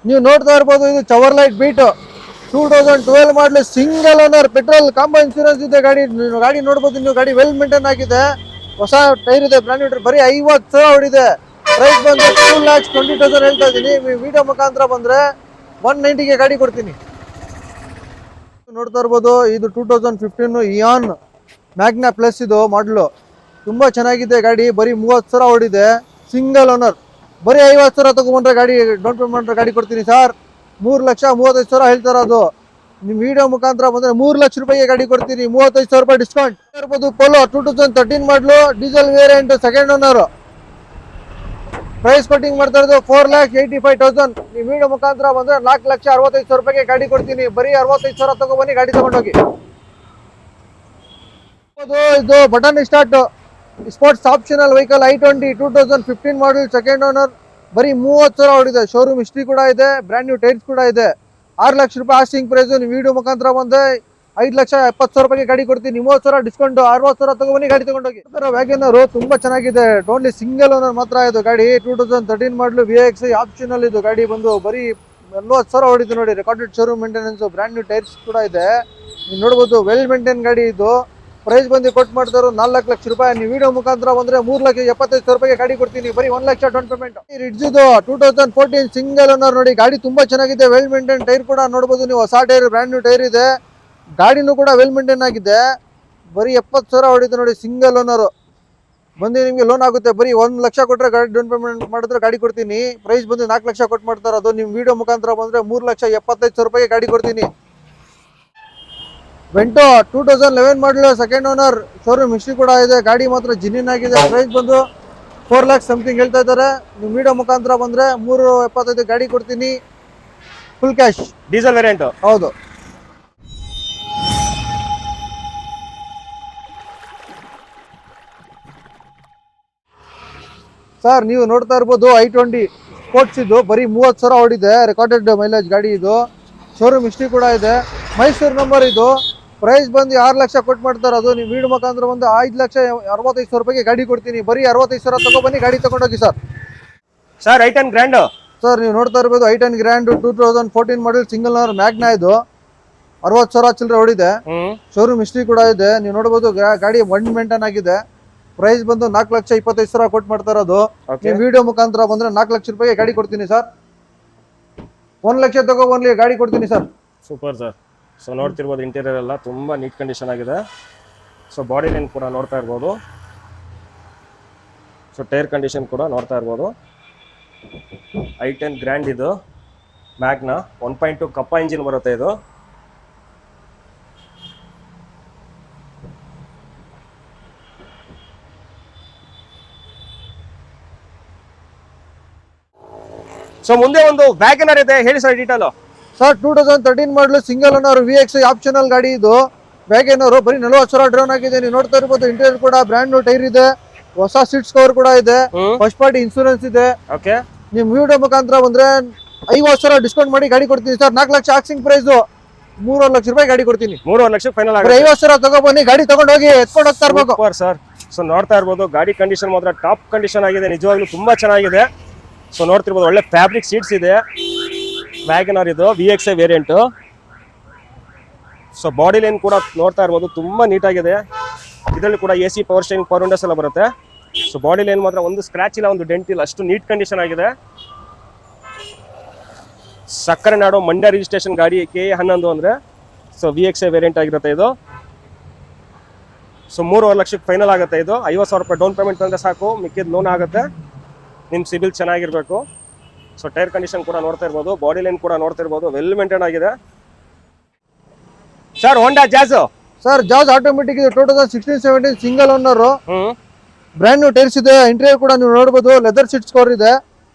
ನೀವು ನೋಡ್ತಾ ಇರ್ಬೋದು, ಇದು ಚವರ್ಲೈಟ್ ಬೀಟ್ 2012 ಮಾಡಲು single owner petrol combo insurance ಇದೆ ಗಾಡಿ. ಗಾಡಿ ನೋಡ್ಬೋದು ನೀವು, ಗಾಡಿ ವೆಲ್ ಮೇಂಟೈನ್ ಆಗಿದೆ, ಹೊಸ ಟೈರ್ ಇದೆ, ಬ್ರಾಂಡ್ ನ್ಯೂ. ಬರೀ 50,000 ಹೊಡಿದೆ. ಪ್ರೈಸ್ ಬಂದು 2,20,000 ಹೇಳ್ತಾ ಇದ್ದೀನಿ. ವಿಡಿಯೋ ಮುಖಾಂತರ ಬಂದ್ರೆ 190ಗೆ ಗಾಡಿ ಕೊಡ್ತೀನಿ. ನೋಡ್ತಾ ಇರ್ಬೋದು, ಇದು 2015 ಇಯಾನ್ ಮ್ಯಾಗ್ನಾ ಪ್ಲಸ್ ಇದು ಮಾಡಲು. ತುಂಬಾ ಚೆನ್ನಾಗಿದೆ ಗಾಡಿ. ಬರೀ 30,000 ಹೊಡಿದೆ, ಸಿಂಗಲ್ ಓನರ್. ಬರೀ 50,000 ತಗೊಂಡ್ರೆ ಗಾಡಿ ಡೌನ್ ಪೇಮೆಂಟ್ ಗಾಡಿ ಕೊಡ್ತೀನಿ ಸರ್. 3,35,000 ಹೇಳ್ತಾರ. ಅದು ನಿಮ್ ವಿಡಿಯೋ ಮುಖಾಂತರ ಬಂದ್ರೆ 3 ಲಕ್ಷ ರೂಪಾಯಿಗೆ ಗಾಡಿ ಕೊಡ್ತೀನಿ. 35,000 ರೂಪಾಯಿ ಡಿಸ್ಕೌಂಟ್ ಇರ್ಬೋದು. Polo 2013 model diesel variant second owner. Price cutting ಮಾಡ್ತಾ ಇರೋದು 4,85,000. ನೀವು ವಿಡಿಯೋ ಮುಖಾಂತರ ಬಂದ್ರೆ 4,65,000 ರೂಪಾಯಿಗೆ ಗಾಡಿ ಕೊಡ್ತೀನಿ. ಬರೀ 65,000 ತಗೊಬನ್ನಿ, ಗಾಡಿ ತಗೊಂಡೋಗಿ. ಇದು button start sports optional vehicle i20 2015 ಮಾಡಲ್ ಸೆಕೆಂಡ್ ಓನರ್. ಬರೀ 30,000 ಹೊಡಿದೆ. ಶೋರೂಮ್ ಹಿಸ್ಟ್ರಿ ಕೂಡ ಇದೆ, ಬ್ರ್ಯಾಂಡ್ ನ್ಯೂ ಟೈರ್ಸ್ ಕೂಡ ಇದೆ. 6 ಲಕ್ಷ ರೂಪಾಯಿ ಆಸ್ಟಿಂಗ್ ಪ್ರೈಸ್. ನೀವು ವಿಡಿಯೋ ಮುಖಾಂತರ ಬಂದ್ರೆ 5,70,000 ರೂಪಾಯಿಗೆ ಗಾಡಿ ಕೊಡ್ತೀನಿ. 30,000 ಡಿಸ್ಕೌಂಟ್, 60,000 ತಗೊಂಡ್ಬನ್ನಿ, ಗಾಡಿ ತಗೊಂಡೋಗಿ. ವ್ಯಾಗನರ್ ತುಂಬಾ ಚೆನ್ನಾಗಿದೆ. ಓನ್ಲಿ ಸಿಂಗಲ್ ಓನರ್ ಮಾತ್ರ ಇದು ಗಾಡಿ. 2013 ಮಾಡಲು VX ಆಪ್ಷನಲ್. ಇದು ಗಾಡಿ ಬಂದು ಬರೀ 40,000 ಹೊಡಿದೆ ನೋಡಿ. Recorded showroom maintenance, brand new tyres ಕೂಡ ಇದೆ. ನೀವು ನೋಡ್ಬೋದು, ವೆಲ್ ಮೇಂಟೈನ್ ಗಾಡಿ ಇದು. ಪ್ರೈಸ್ ಬಂದು ಕೊಟ್ಟು ಮಾಡ್ತಾರೋ 4 ಲಕ್ಷ ರೂಪಾಯಿ. ನೀವು ವಿಡಿಯೋ ಮುಖಾಂತರ ಬಂದ್ರೆ 3,75,000 ರೂಪಾಯಿಗೆ ಗಾಡಿ ಕೊಡ್ತೀನಿ. ಬರೀ 1 ಲಕ್ಷ ಡೌನ್ ಪೇಮೆಂಟ್. ರಿಡ್ಜ್ದು 2014 ಸಿಂಗಲ್ ಓನರ್ ನೋಡಿ. ಗಾಡಿ ತುಂಬಾ ಚೆನ್ನಾಗಿದೆ, ವೆಲ್ ಮೇಂಟೈನ್. ಟೈರ್ ಕೂಡ ನೋಡ್ಬೋದು ನೀವು, ಹೊಸ ಟೈರ್, ಬ್ರ್ಯಾಂಡ್ ನ್ಯೂ ಟೈರ್ ಇದೆ. ಗಾಡಿನೂ ಕೂಡ ವೆಲ್ ಮೇಂಟೈನ್ ಆಗಿದೆ. ಬರೀ 70,000 ಹೊಡಿದೆ ನೋಡಿ, ಸಿಂಗಲ್ ಓನರ್. ಬಂದು ನಿಮಗೆ ಲೋನ್ ಆಗುತ್ತೆ. ಬರೀ 1 ಲಕ್ಷ ಕೊಟ್ಟರೆ ಗಾಡಿ ಡೌನ್ ಪೇಮೆಂಟ್ ಮಾಡಿದ್ರೆ ಗಾಡಿ ಕೊಡ್ತೀನಿ. ಪ್ರೈಸ್ ಬಂದು 4 ಲಕ್ಷ ಕೊಟ್ಟು ಮಾಡ್ತಾರೆ. ಅದು ನಿಮ್ಮ ವಿಡಿಯೋ ಮುಖಾಂತರ ಬಂದ್ರೆ 3,75,000 ರೂಪಾಯಿಗೆ ಗಾಡಿ ಕೊಡ್ತೀನಿ. ವೆಂಟೋ 2011 ಮಾಡಲು ಸೆಕೆಂಡ್ ಓನರ್. ಶೋರೂಮ್ ಹಿಸ್ಟ್ರಿ ಕೂಡ ಇದೆ. ಗಾಡಿ ಮಾತ್ರ ಜಿನಿನ್ ಆಗಿದೆ. ಪ್ರೈಸ್ ಬಂದು 4 ಲ್ಯಾಕ್ ಸಮಥಿಂಗ್ ಹೇಳ್ತಾ ಇದ್ದಾರೆ. ನೀವು ವಿಡಿಯೋ ಮುಖಾಂತರ ಬಂದ್ರೆ 3,75,000 ಗಾಡಿ ಕೊಡ್ತೀನಿ, ಫುಲ್ ಕ್ಯಾಶ್. Diesel variant. ಹೌದು ಸರ್, ನೀವು ನೋಡ್ತಾ ಇರ್ಬೋದು i20 ಸ್ಪೋರ್ಟ್ಸ್. ಇದು ಬರೀ 30,000 ಹೊಡಿದೆ. ರೆಕಾರ್ಡೆಡ್ ಮೈಲೇಜ್ ಗಾಡಿ ಇದು. ಶೋರೂಮ್ ಹಿಸ್ಟ್ರಿ ಕೂಡ ಇದೆ. ಮೈಸೂರು ನಂಬರ್ ಇದು. ಪ್ರೈಸ್ ಬಂದು 6 ಲಕ್ಷ ಕೊಟ್ಟು ಮಾಡ್ತಾರೆ. ಅದು ನೀವು ವಿಡಿಯೋ ಮುಖಾಂತರ ಬಂದು 5,65,000 ರೂಪಾಯಿಗೆ ಗಾಡಿ ಕೊಡ್ತೀನಿ. ಬರೀ 65,000 ತಗೊಬನ್ನಿ, ಗಾಡಿ ತಗೊಂಡೋಗಿ sir. Sir i10 grand. Sir, ನೀವು ನೋಡ್ತಾ ಇರ್ಬೋದು, i10 grand 2014 model single owner Magna. ಇದು 60,000 ಚಿಲ್ಲರೆ ಹೊಡಿದೆ. ಶೋರೂಮ್ ಹಿಸ್ಟ್ರಿ ಕೂಡ ಇದೆ. ನೀವು ನೋಡ್ಬೋದು, ಗಾಡಿ ಒನ್ ಮೇಂಟೈನ್ ಆಗಿದೆ. ಪ್ರೈಸ್ ಬಂದು 4,25,000 ಕೊಟ್ಟು ಮಾಡ್ತಾ ಇರೋದು. ನೀವು ವಿಡಿಯೋ ಮುಖಾಂತರ ಬಂದ್ರೆ 4 ಲಕ್ಷ ರೂಪಾಯಿಗೆ ಗಾಡಿ ಕೊಡ್ತೀನಿ ಸರ್. 1 ಲಕ್ಷ ತಗೊಬನ್ನಿ, ಗಾಡಿ ಕೊಡ್ತೀನಿ ಸರ್. Super sir. ಸೊ ನೋಡ್ತಿರ್ಬೋದು, ಇಂಟೀರಿಯರ್ ಎಲ್ಲ ತುಂಬ ನೀಟ್ ಕಂಡೀಷನ್ ಆಗಿದೆ. ಸೊ ಬಾಡಿ ಲೈನ್ ಕೂಡ ನೋಡ್ತಾ ಇರ್ಬೋದು. ಸೊ ಟೈರ್ ಕಂಡೀಷನ್ ಕೂಡ ನೋಡ್ತಾ ಇರ್ಬೋದು. i10 ಗ್ರ್ಯಾಂಡ್ ಇದು ಮ್ಯಾಗ್ನಾ 1.2 ಕಪ್ಪ ಇಂಜಿನ್ ಬರುತ್ತೆ ಇದು. ಸೊ ಮುಂದೆ ಒಂದು ವ್ಯಾಗನರ್ ಇದೆ, ಹೇಳಿ ಸರ್ ಡೀಟೇಲ್. ಸರ್, 2013 ಮಾಡಲು ಸಿಂಗಲ್ ಓನರ್ VX ಆಪ್ಷನಲ್ ಗಾಡಿ ಇದು. ವ್ಯಾಗನರ್ ಬರೀ 40,000 ಡ್ರೌನ್ ಆಗಿದೆ. ನೀವು ನೋಡ್ತಾ ಇರ್ಬೋದು, ಇಂಟೀರಿಯರ್ ಕೂಡ ಬ್ರ್ಯಾಂಡ್ ನ್ಯೂ ಟೈರ್ ಇದೆ, ಹೊಸ ಸೀಟ್ಸ್ ಕವರ್ ಕೂಡ ಇದೆ, ಫಸ್ಟ್ ಪಾರ್ಟಿ ಇನ್ಸೂರೆನ್ಸ್ ಇದೆ. ಓಕೆ, ನಿಮ್ ವಿಡಿಯೋ ಮುಖಾಂತರ ಬಂದ್ರೆ 50,000 ಡಿಸ್ಕೌಂಟ್ ಮಾಡಿ ಗಾಡಿ ಕೊಡ್ತೀನಿ sir. 4 lakh asking price, 3 lakh ರೂಪಾಯಿ ಗಾಡಿ ಕೊಡ್ತೀನಿ. 3 ಲಕ್ಷ ಫೈನಲ್ ಆಗುತ್ತೆ. 50,000 ತಗೊಬನ್ನಿ, ಗಾಡಿ ತಗೊಂಡು ಹೋಗಿ ಎತ್ಕೊಂಡು ಹೋಗ್ತಾ ಇರ್ಬೇಕು. Super sir. ಸೊ ನೋಡ್ತಾ ಇರ್ಬೋದು, ಗಾಡಿ ಕಂಡೀಷನ್ ಮಾತ್ರ ಟಾಪ್ ಕಂಡೀಷನ್ ಆಗಿದೆ. ನಿಜವಾಗ್ಲೂ ತುಂಬಾ ಚೆನ್ನಾಗಿದೆ. ಸೊ ನೋಡ್ತಿರ್ಬೋದು, ಒಳ್ಳೆ ಫ್ಯಾಬ್ರಿಕ್ ಸೀಟ್ಸ್ ಇದೆ. ವ್ಯಾಗನರ್ ಇದು VX variant. So body line ಕೂಡ ನೋಡ್ತಾ ಇರ್ಬೋದು, ತುಂಬಾ ನೀಟಾಗಿದೆ. ಇದರಲ್ಲಿ ಕೂಡ AC power steering, power Windows ಎಲ್ಲ ಬರುತ್ತೆ. ಸೊ ಬಾಡಿ ಲೈನ್ ಮಾತ್ರ ಒಂದು ಸ್ಕ್ರಾಚ್ ಇಲ್ಲ, ಒಂದು ಡೆಂಟ್ ಇಲ್ಲ, ಅಷ್ಟು ನೀಟ್ ಕಂಡೀಷನ್ ಆಗಿದೆ. ಸಕ್ಕರೆ ನಾಡು ಮಂಡ್ಯ ರಿಜಿಸ್ಟ್ರೇಷನ್ ಗಾಡಿ KA11 ಅಂದ್ರೆ. ಸೊ VX ವೇರಿಯಂಟ್ ಆಗಿರುತ್ತೆ ಇದು. ಸೊ 3.5 ಲಕ್ಷಕ್ಕೆ ಫೈನಲ್ ಆಗುತ್ತೆ ಇದು. 50,000 ರೂಪಾಯಿ ಡೌನ್ ಪೇಮೆಂಟ್ ತಂದ್ರೆ ಸಾಕು, ಮಿಕ್ಕಿದ ಲೋನ್ ಆಗುತ್ತೆ. ನಿಮ್ಮ ಸಿಬಿಲ್ ಚೆನ್ನಾಗಿರ್ಬೇಕು. ಸೊ ಟೈರ್ ಕಂಡೀಷನ್ ಕೂಡ ನೋಡ್ತಾ ಇರ್ಬೋದು, ಬಾಡಿ ಲೈನ್ ಕೂಡ ನೋಡ್ತಾ ಇರ್ಬೋದು, ವೆಲ್ ಮೇಂಟೈನ್ ಆಗಿದೆ. ಸರ್, ಹೋಂಡಾ ಜಾಜ್. ಸರ್, ಜಾಜ್ ಆಟೋಮೆಟಿಕ್ ಇದು 2016-17 single owner. Brand new tyres ಇದೆ. ಇಂಟೀರಿಯರ್ ಕೂಡ ನೀವು ನೋಡ್ಬೋದು, ಲೆದರ್ ಸೀಟ್ಸ್ ಕವರ್ ಇದೆ.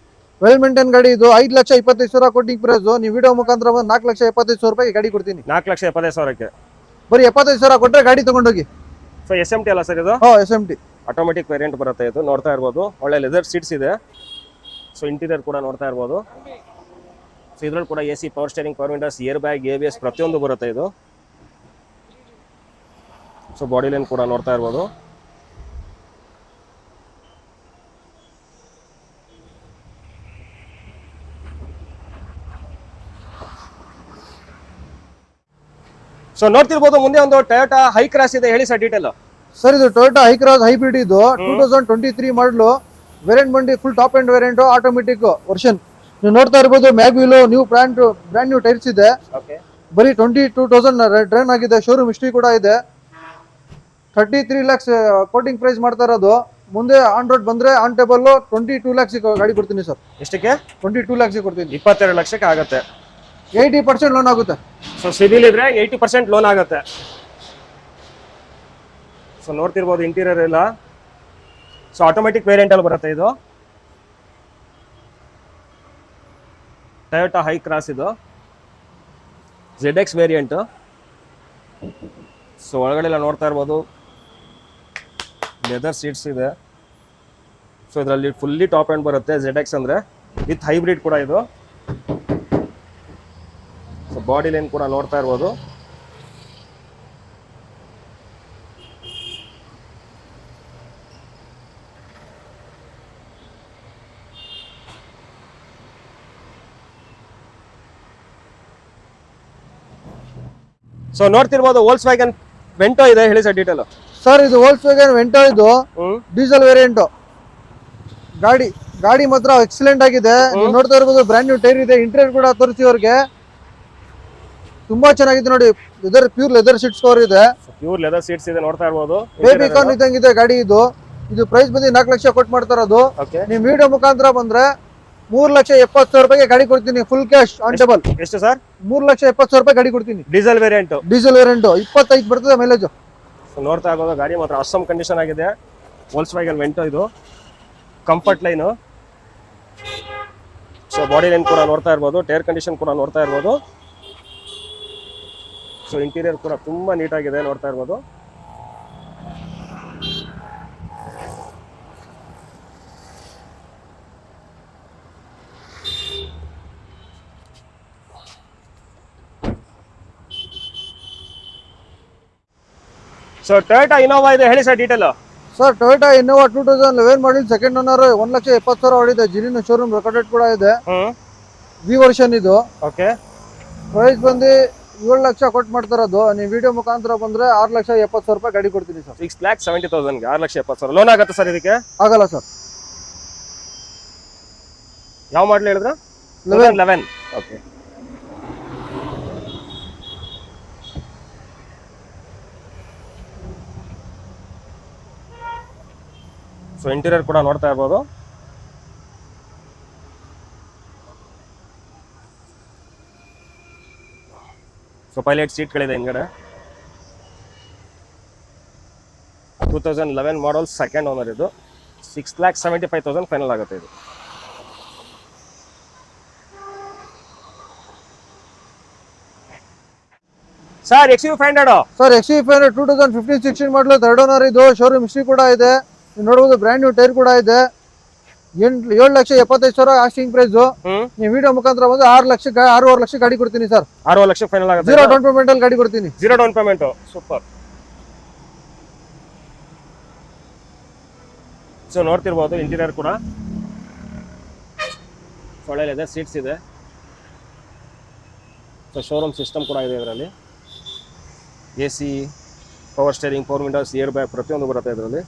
ವೆಲ್ ಮೇಂಟೈನ್ ಗಾಡಿ ಇದು. 5,25,000 ಕೊಟ್ಟಿಂಗ್ ಪ್ರೈಸ್. ನೀವು ವಿಡಿಯೋ ಮುಖಾಂತರ 4,75,000 ರೂಪಾಯಿಗೆ ಗಾಡಿ ಕೊಡ್ತೀನಿ. 4,75,000ಕ್ಕೆ ಬರೀ 75,000 ಕೊಟ್ಟರೆ ಗಾಡಿ ತಗೊಂಡೋಗಿ. ಸೊ SMT ಅಲ್ಲ ಸರ್ ಇದು? SMT ಆಟೋಮೆಟಿಕ್ ವೇರಿಯಂಟ್ ಬರುತ್ತೆ ಇದು. ನೋಡ್ತಾ ಇರ್ಬೋದು, ಒಳ್ಳೆ ಲೆದರ್ ಸೀಟ್ಸ್ ಇದೆ. ಸೊ ಇಂಟೀರಿಯರ್ ಕೂಡ ನೋಡ್ತಾ ಇರ್ಬೋದು. ಸೊ ಇದ್ರಲ್ಲಿ ಕೂಡ AC power steering, power Windows, air bag, ABS ಪ್ರತಿಯೊಂದು ಬರುತ್ತೆ ಇದು. ಸೊ ಬಾಡಿ ಲೈನ್ ಕೂಡ ನೋಡ್ತಾ ಇರ್ಬೋದು. ಸೊ ನೋಡ್ತಿರ್ಬೋದು ಮುಂದೆ ಒಂದು ಟೊಯೋಟಾ ಹೈ ಕ್ರಾಸ್ ಇದೆ, ಹೇಳಿ ಸರ್ ಡೀಟೇಲ್. ಸರ್ ಇದು ಟೊಯೋಟಾ ಹೈಕ್ರಾಸ್ ಹೈಬ್ರಿಡ್ ಇದು 2023 ಮಾಡಲು ವೇರಿಯಂಟ್ ಬಂದು full top end variant automatic version. ನೀವು ನೋಡ್ತಾ ಇರ್ಬೋದು mag wheel new brand new tyres ಇದೆ. ಓಕೆ, ಬರೀ 22,000 ಟ್ರೈನ್ ಆಗಿದೆ. ಶೋರೂಮ್ ಹಿಸ್ಟ್ರಿ ಕೂಡ ಇದೆ. 33 lakhs ಕೋಟಿಂಗ್ ಪ್ರೈಸ್ ಮಾಡ್ತಾ ಇರೋದು. ಮುಂದೆ ಆನ್ ರೋಡ್ ಬಂದ್ರೆ ಆನ್ ಟೇಬಲ್ 22 lakhs ಗಾಡಿ ಕೊಡ್ತೀನಿ ಸರ್. ಎಷ್ಟಕ್ಕೆ? 22 lakhs ಕೊಡ್ತೀನಿ. 22 ಲಕ್ಷಕ್ಕೆ ಆಗುತ್ತೆ. 80% ಲೋನ್ ಆಗುತ್ತೆ. ಸೊ ಸಿಬಿಲ್ ಇದ್ರೆ 80% ಲೋನ್ ಆಗುತ್ತೆ. ಸೊ ನೋಡ್ತಿರ್ಬೋದು ಇಂಟೀರಿಯರ್ ಎಲ್ಲ. ಸೊ ಆಟೋಮೆಟಿಕ್ ವೇರಿಯಂಟ್ ಅಲ್ಲಿ ಬರುತ್ತೆ ಇದು. ಟೊಯೋಟಾ ಹೈ ಕ್ರಾಸ್ ಇದು ZX ವೇರಿಯಂಟ್. ಸೊ ಒಳಗಡೆ ಎಲ್ಲ ನೋಡ್ತಾ ಇರ್ಬೋದು ಲೆದರ್ ಸೀಟ್ಸ್ ಇದೆ. ಸೊ ಇದರಲ್ಲಿ ಫುಲ್ಲಿ ಟಾಪ್ ಎಂಡ್ ಬರುತ್ತೆ. ZX ಅಂದ್ರೆ ವಿತ್ ಹೈಬ್ರಿಡ್ ಕೂಡ ಇದು. ಸೊ ಬಾಡಿ ಲೈನ್ ಕೂಡ ನೋಡ್ತಾ ಇರ್ಬೋದು. ಸೊ ನೋಡ್ತಿರ್ಬೋದು ವೋಲ್ಕ್ಸ್ವ್ಯಾಗನ್ ವೆಂಟೋ ಇದೆ, ಹೇಳಿ ಸರ್ ಡೀಟೇಲ್. ಸರ್ ಇದು ವೋಲ್ಕ್ಸ್ವ್ಯಾಗನ್ ವೆಂಟೋ ಇದು ಡೀಸೆಲ್ ವೇರಿಯಂಟ್ ಗಾಡಿ ಮಾತ್ರ ಎಕ್ಸಲೆಂಟ್ ಆಗಿದೆ. ನೀವು ನೋಡ್ತಾ ಇರ್ಬೋದು ಬ್ರ್ಯಾಂಡ್ ನ್ಯೂ ಟೈರ್ ಇದೆ. ಇಂಟೀರಿಯರ್ ಕೂಡ ತೋರಿಸಿ ಅವ್ರಿಗೆ ತುಂಬಾ ಚೆನ್ನಾಗಿದೆ ನೋಡಿ. ಪ್ಯೂರ್ ಲೆದರ್ ಸೀಟ್ಸ್ ಕವರ್ ಇದೆ. ಪ್ಯೂರ್ ಲೆದರ್ ಸೀಟ್ಸ್ ಇದೆ, ನೋಡ್ತಾ ಇರ್ಬೋದು. ಬೇಬಿ ಕಾನ್ ಇದ್ದಂಗಿದೆ ಗಾಡಿ ಇದು. ಪ್ರೈಸ್ ಬಂದು 4 ಲಕ್ಷ ಕೊಟ್ಟು ಮಾಡ್ತಾ ಇರೋದು. ನೀವು ವಿಡಿಯೋ ಮುಖಾಂತರ ಬಂದ್ರೆ 3,70,000 ರೂಪಾಯಿಗೆ ಗಾಡಿ ಕೊಡ್ತೀನಿ. Full cash on table. ಎಷ್ಟು ಸರ್? 3,70,000 ರೂಪಾಯಿ ಗಾಡಿ ಕೊಡ್ತೀನಿ. ಡೀಸೆಲ್ ವೇರಿಯಂಟ್ 25 ಬರ್ತದೆ ಮೈಲೇಜ್. ನೋಡ್ತಾ ಇರ್ಬೋದು ಗಾಡಿ ಮಾತ್ರ ಅಸ್ಸಮ್ ಕಂಡೀಷನ್ ಆಗಿದೆ. ವೋಲ್ಕ್ಸ್ವ್ಯಾಗನ್ ವೆಂಟೋ ಇದು comfort line. So body line ಕೂಡ ನೋಡ್ತಾ ಇರ್ಬೋದು. ಟೈರ್ ಕಂಡೀಷನ್ ಕೂಡ ನೋಡ್ತಾ ಇರ್ಬೋದು. ಸೊ ಇಂಟೀರಿಯರ್ ಕೂಡ ತುಂಬಾ ನೀಟಾಗಿದೆ, ನೋಡ್ತಾ ಇರ್ಬೋದು. ಸೊ ಟೊಯೋಟಾ ಇನೋವಾ ಇದೆ, ಹೇಳಿ sir detail. Sir Toyota Innova 2011 model second owner 1,70,000 ಹೊಡಿದೆ. ಜಿನಿನ ಶೋರೂಮ್ ರೆಕಾರ್ಡೆಡ್ ಕೂಡ ಇದೆ. ವಿ ವರ್ಷನ್ ಇದು. ಓಕೆ, ಪ್ರೈಸ್ ಬಂದು 7 ಲಕ್ಷ ಕೊಟ್ಟು ಮಾಡ್ತಾ ಇರೋದು. ನೀವು ವಿಡಿಯೋ ಮುಖಾಂತರ ಬಂದ್ರೆ 6,70,000 ರೂಪಾಯಿ ಗಾಡಿ ಕೊಡ್ತೀನಿ ಸರ್. 6,70,000 6,70,000 ಲೋನ್ ಆಗುತ್ತೆ ಸರ್ ಇದಕ್ಕೆ? ಆಗಲ್ಲ ಸರ್. ಯಾವ ಮಾಡಲ್ ಹೇಳಿದ್ರ? 11. ಓಕೆ, ಸೊ ಇಂಟೀರಿಯರ್ ಕೂಡ ನೋಡ್ತಾ ಇರ್ಬೋದು. ಸೊ ಪೈಲಟ್ ಸೀಟ್ಗಳಿದೆ ಹಿಂಗಡೆ. 2011 ಮಾಡಲ್ ಸೆಕೆಂಡ್ ಓನರ್ ಇದು. 6,75,000 ಫೈನಲ್ ಆಗುತ್ತೆ ಇದು. Sir XUV500. ಸರ್ XUV500 2015-16 ಮಾಡಲು ಥರ್ಡ್ ಓನರ್ ಇದು. ಶೋರೂಮ್ ಹಿಸ್ಟ್ರಿ ಕೂಡ ಇದೆ. ನೀವು ನೋಡಬಹುದು ಬ್ರ್ಯಾಂಡ್ ನ್ಯೂ ಟೈರ್ ಕೂಡ ಇದೆ. 7,75,000 ಆಸ್ಟಿಂಗ್ ಪ್ರೈಸ್. ನೀವು ವಿಡಿಯೋ ಮುಖಾಂತರ ಬಂದು 6,5 ಲಕ್ಷ ಗಾಡಿ ಕೊಡ್ತೀನಿ ಸರ್. 6 ಲಕ್ಷ ಫೈನಲ್ ಆಗುತ್ತೆ. 0 ಡೌನ್ ಪೇಮೆಂಟ್ ಅಲ್ಲಿ ಗಾಡಿ ಕೊಡ್ತೀನಿ. 0 ಡೌನ್ ಪೇಮೆಂಟ್. ಸೂಪರ್. ಸೊ ನೋಡ್ತಿರ್ಬೋದು ಇಂಟೀರಿಯರ್ ಕೂಡ ಒಳ್ಳೆ ಲೆದರ್ ಸೀಟ್ಸ್ ಇದೆ. ಸೊ ಶೋರೂಮ್ ಸಿಸ್ಟಮ್ ಕೂಡ ಇದೆ ಇದರಲ್ಲಿ. AC, power steering, power Windows, air bag ಪ್ರತಿಯೊಂದು ಬರುತ್ತೆ ಇದರಲ್ಲಿ.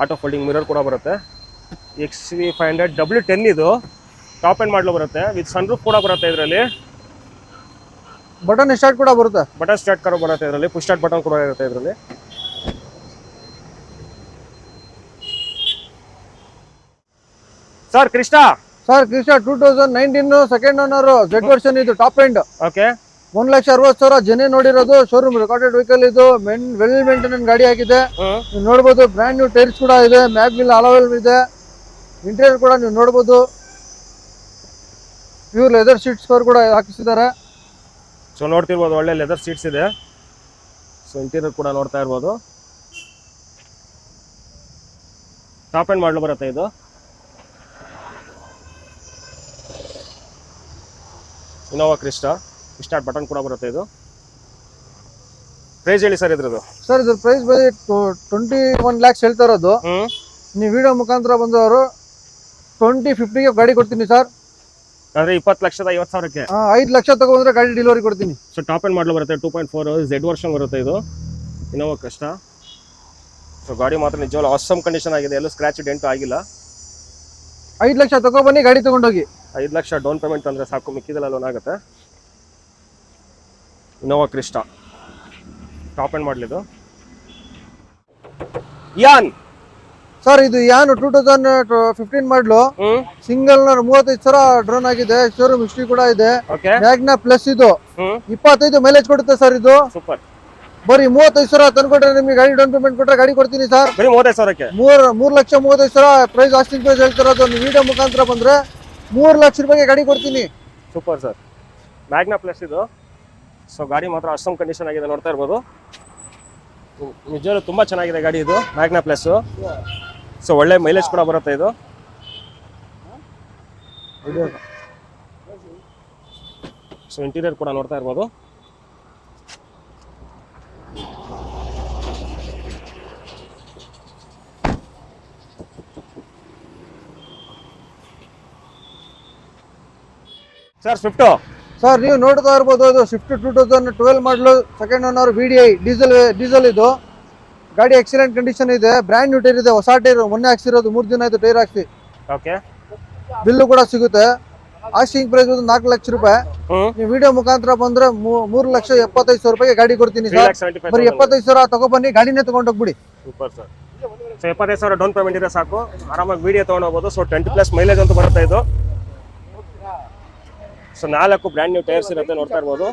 ಆಟೋ ಫೋಲ್ಡಿಂಗ್ ಮಿರರ್ ಕೂಡ ಬರುತ್ತೆ. XUV500 W10 ಇದು ಟಾಪ್ ಎಂಡ್ ಮಾಡಲು ಬರುತ್ತೆ. ವಿತ್ ಸನ್ರೂಫ್ ಕೂಡ ಬರುತ್ತೆ ಇದರಲ್ಲಿ. ಬಟನ್ ಸ್ಟಾರ್ಟ್ ಕೂಡ ಬರುತ್ತೆ. ಬಟನ್ ಸ್ಟಾರ್ಟ್ ಕರೋ ಬರುತ್ತೆ ಇದರಲ್ಲಿ. ಪುಷ್ ಸ್ಟಾರ್ಟ್ ಬಟನ್ ಕೂಡ ಇರುತ್ತೆ ಇದರಲ್ಲಿ. Sir Crysta 2019 second owner Z version ಇದು ಟಾಪ್ ಎಂಡ್. ಓಕೆ, 1,60,000 ಜನ ನೋಡಿರೋದು. ಶೋರೂಮ್ ರೆಕಾರ್ಡೆಡ್ ವೆಹಿಕಲ್ ಇದು. ವೆಲ್ ಮೇಂಟೆನೆನ್ಸ್ ಗಾಡಿ ಆಗಿದೆ. ನೀವು ನೋಡಬಹುದು ಬ್ರ್ಯಾಂಡ್ ನ್ಯೂ ಟೈರ್ಸ್ ಕೂಡ ಇದೆ. ಮ್ಯಾಗ್ ವೀಲ್ ಅಲಾವೆಲ್ ಇದೆ. ಇಂಟೀರಿಯರ್ ಕೂಡ ನೀವು ನೋಡಬಹುದು ಪ್ಯೂರ್ ಲೆದರ್ ಸೀಟ್ಸ್ ಕವರ್ ಕೂಡ ಹಾಕಿಸಿದ್ದಾರೆ. ಸೊ ನೋಡ್ತಿರ್ಬೋದು ಒಳ್ಳೆ ಲೆದರ್ ಸೀಟ್ಸ್ ಇದೆ. ಸೊ ಇಂಟೀರಿಯರ್ ಕೂಡ ನೋಡ್ತಾ ಇರ್ಬೋದು. ಟಾಪ್ ಎಂಡ್ ಮಾಡಲು ಬರುತ್ತೆ ಇದು. ಇನೋವಾ ಕ್ರಿಸ್ಟಾ ಸ್ಟಾರ್ಟ್ ಬಟನ್ ಕೂಡ ಬರುತ್ತೆ ಇದು. ಪ್ರೈಸ್ ಹೇಳಿ ಸರ್ ಇದ್ರದ್ದು. ಸರ್ ಇದ್ರ ಪ್ರೈಸ್ ಬಂದು 21 lakhs ಹೇಳ್ತಾ ಇರೋದು. ನೀವು ವಿಡಿಯೋ ಮುಖಾಂತರ ಬಂದವರು 2050ಗೆ ಗಾಡಿ ಕೊಡ್ತೀನಿ ಸರ್. ಅಂದ್ರೆ 20,50,000ಕ್ಕೆ. 5 ಲಕ್ಷ ತಗೊಂಡ್ರೆ ಗಾಡಿ ಡೆಲಿವರಿ ಕೊಡ್ತೀನಿ. ಸೊ ಟಾಪ್ ಎಂಡ್ ಮಾಡಲ್ ಬರುತ್ತೆ 2.4 Z ವರ್ಷನ್ ಬರುತ್ತೆ ಇದು ಇನೋವಾ ಕ್ರಿಸ್ಟಾ. ಸೊ ಗಾಡಿ ಮಾತ್ರ ನಿಜವಾಗ್ಲೂ ಆಸಮ್ ಕಂಡೀಷನ್ ಆಗಿದೆ, ಎಲ್ಲೂ ಸ್ಕ್ರಾಚ್ ಡೆಂಟ್ ಆಗಿಲ್ಲ. 5 ಲಕ್ಷ ತಗೊಬನ್ನಿ, ಗಾಡಿ ತಗೊಂಡೋಗಿ. 5 ಲಕ್ಷ ಡೌನ್ ಪೇಮೆಂಟ್ ಅಂದ್ರೆ ಸಾಕು, ಮಿಕ್ಕಿದೆಲ್ಲ ಲೋನ್ ಆಗುತ್ತೆ. Innova Crysta top end model ಇದು. ಯಾನ್ ಸರ್ ಇದು ಯಾನ್ 2015 ಮಾಡಲು, ಸಿಂಗಲ್ 35,000 ಡ್ರೋನ್ ಆಗಿದೆ, ಶೋರೂಮ್ ಹಿಸ್ಟ್ರಿ ಕೂಡ ಇದೆ. ಓಕೆ ಮ್ಯಾಗ್ನಾ ಪ್ಲಸ್ ಇದು 25 ಮೈಲೇಜ್ ಕೊಡುತ್ತೆ ಸರ್. ಇದು ಸೂಪರ್. ಬರೀ 35,000 ತಂದ್ಕೊಟ್ರೆ ನಿಮಗೆ ಗಾಡಿ ಡೌನ್ ಪೇಮೆಂಟ್ ಕೊಟ್ರೆ ಗಾಡಿ ಕೊಡ್ತೀನಿ ಸರ್. ಬರೀ 35,000ಕ್ಕೆ 3,35,000 ಪ್ರೈಸ್, ಆಸ್ಟಿಂಗ್ ಪ್ರೈಸ್ ಹೇಳ್ತಿರೋದು. ನೀವು ವಿಡಿಯೋ ಮುಖಾಂತರ ಬಂದ್ರೆ 3 ಲಕ್ಷ ರೂಪಾಯಿಗೆ ಗಾಡಿ ಕೊಡ್ತೀನಿ. Super sir. ಮ್ಯಾಗ್ನಾ ಪ್ಲಸ್ ಇದು. ಸೊ ಗಾಡಿ ಮಾತ್ರ ಅಷ್ಟೊಂದು ಕಂಡೀಷನ್ ಆಗಿದೆ, ನೋಡ್ತಾ ಇರ್ಬೋದು. ನಿಜವಾಗ್ಲೂ ತುಂಬಾ ಚೆನ್ನಾಗಿದೆ ಗಾಡಿ ಇದು ಮ್ಯಾಗ್ನಾ ಪ್ಲಸ್. ಸೊ ಒಳ್ಳೆ ಮೈಲೇಜ್ ಕೂಡ ಬರುತ್ತೆ ಇದು. ಸೊ ಇಂಟೀರಿಯರ್ ಕೂಡ ನೋಡ್ತಾ ಇರ್ಬೋದು. ಸರ್ ಸ್ವಿಫ್ಟ್ ಸರ್ ನೀವು ನೋಡ್ತಾ ಇರ್ಬೋದು, ಇದು ಸ್ವಿಫ್ಟ್ 2012 ಮಾಡಲು, ಸೆಕೆಂಡ್ ಓನರ್, VDI ಡೀಸೆಲ್ ಇದು. ಗಾಡಿ ಎಕ್ಸಲೆಂಟ್ ಕಂಡೀಷನ್ ಇದೆ, ಬ್ರ್ಯಾಂಡ್ ನ್ಯೂ ಟೈರ್ ಇದೆ, ಹೊಸ ಟೈರ್ ಮೊನ್ನೆ ಹಾಕ್ಸಿರೋದು, 3 ದಿನ ಆಯ್ತು ಟೈರ್ ಹಾಕ್ಸಿ. ಓಕೆ. ಬಿಲ್ಲು ಕೂಡ ಸಿಗುತ್ತೆ. ಆಸ್ಟಿಂಗ್ ಪ್ರೈಸ್ 4 ಲಕ್ಷ ರೂಪಾಯಿ. ನೀವು ವಿಡಿಯೋ ಮುಖಾಂತರ ಬಂದ್ರೆ 3,75,000 ರೂಪಾಯಿಗೆ ಗಾಡಿ ಕೊಡ್ತೀನಿ ಸರ್. ಬರೀ 75,000 ತಗೊಬನ್ನಿ, ಗಾಡಿನೇ ತಗೊಂಡೋಗ್ಬಿಡಿ. Super sir. So 75,000 down payment ಇದೆ ಸಾಕು, ಆರಾಮಾಗಿ ವಿಡಿಯೋ ತೊಗೊಂಡೋಗ್ಬೋದು. ಸೊ 20+ ಮೈಲೇಜ್ ಅಂತೂ ಬರುತ್ತೆ ಇದು. ಸೊ 4 ಬ್ರ್ಯಾಂಡ್ ನ್ಯೂ ಟೈರ್ಸ್ ಇರುತ್ತೆ, ನೋಡ್ತಾ ಇರ್ಬೋದು.